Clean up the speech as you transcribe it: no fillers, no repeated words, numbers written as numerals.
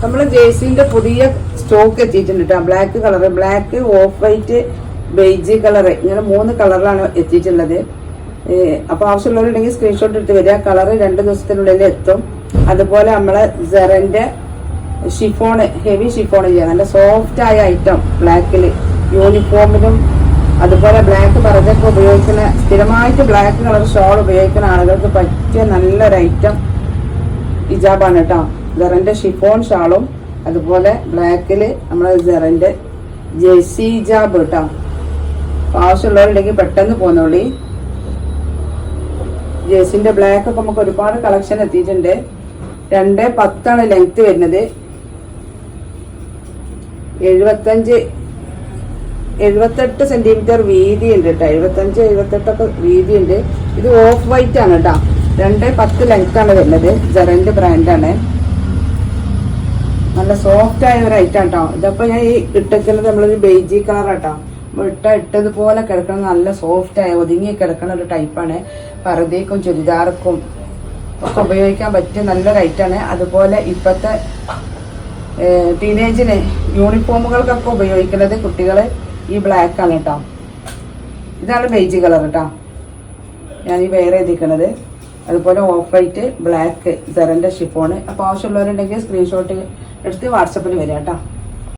നമ്മള് ജേഴ്സിന്റെ പുതിയ സ്റ്റോക്ക് എത്തിയിട്ടുണ്ട് കേട്ടോ. Black colour, black, of white, beige colour, ഇങ്ങനെ 3 കളറിലാണ് എത്തിയിട്ടുള്ളത്. അപ്പൊ ആവശ്യമുള്ളവരുണ്ടെങ്കിൽ സ്ക്രീൻഷോട്ട് എടുത്ത് വരിക. കളർ 2 ദിവസത്തിനുള്ളിൽ എത്തും. അതുപോലെ നമ്മളെ സെറന്റെ ഷിഫോൺ, ഹെവി ഷിഫോൺ ചെയ്യാം, നല്ല സോഫ്റ്റ് ആയ ഐറ്റം ബ്ലാക്കില് യൂണിഫോമിലും അതുപോലെ ബ്ലാക്ക് പറഞ്ഞൊക്കെ ഉപയോഗിക്കുന്ന, സ്ഥിരമായിട്ട് ബ്ലാക്ക് കളർ ഷോൾ ഉപയോഗിക്കുന്ന ആളുകൾക്ക് പറ്റിയ നല്ലൊരു ഐറ്റം ഹിജാബാണ് കേട്ടോ. സെറന്റെ ഷിഫോൺ ഷാളും അതുപോലെ ബ്ലാക്കില് നമ്മളെ സെറന്റെ ജെയ്സി ഹിജാബ് കേട്ടോ. ആവശ്യമുള്ളവരുണ്ടെങ്കിൽ പെട്ടെന്ന് പോന്നോളി. ജേഴ്സിന്റെ ബ്ലാക്ക് ഒക്കെ നമുക്ക് ഒരുപാട് കളക്ഷൻ എത്തിയിട്ടുണ്ട്. 2.10 ലെങ്ത് വരുന്നത്. 78 സെന്റിമീറ്റർ വീതി ഉണ്ട് കേട്ടോ. 75-78 ഒക്കെ വീതി ഉണ്ട്. ഇത് ഓഫ് വൈറ്റ് ആണ് കേട്ടോ. 2.10 ലെങ്ത് ആണ് വരുന്നത്. സെറന്റെ ബ്രാൻഡാണ്. നല്ല സോഫ്റ്റ് ആയ ഒരു ഐറ്റം കേട്ടോ. ഇതപ്പോ ഞാൻ ഈ ഇട്ടേക്കുന്നത് നമ്മളൊരു ബെയ്ജി കളർ കേട്ടോ. ഇട്ടതുപോലെ കിടക്കണം, നല്ല സോഫ്റ്റ് ആയ ഒതുങ്ങി കിടക്കുന്ന ഒരു ടൈപ്പാണ്. പർദ്ദയ്ക്കും ചുരിദാർക്കും ഒക്കെ ഉപയോഗിക്കാൻ പറ്റിയ നല്ലൊരു ഐറ്റാണ്. അതുപോലെ ഇപ്പോഴത്തെ ടീനേജിന് യൂണിഫോമുകൾക്കൊക്കെ ഉപയോഗിക്കുന്നത് കുട്ടികൾ ഈ ബ്ലാക്ക് ആണ് കേട്ടോ. ഇതാണ് ബെയ്ജ് കളർ കേട്ടോ. ഞാൻ ഈ വേറെ എഴുതിക്കുന്നത്. അതുപോലെ ഓഫ് വൈറ്റ്, ബ്ലാക്ക്, സെറന്റെ ഷിഫോണ്. അപ്പോൾ ആവശ്യമുള്ളവരുണ്ടെങ്കിൽ സ്ക്രീൻഷോട്ട് എടുത്ത് വാട്സപ്പിൽ വരിക കേട്ടോ.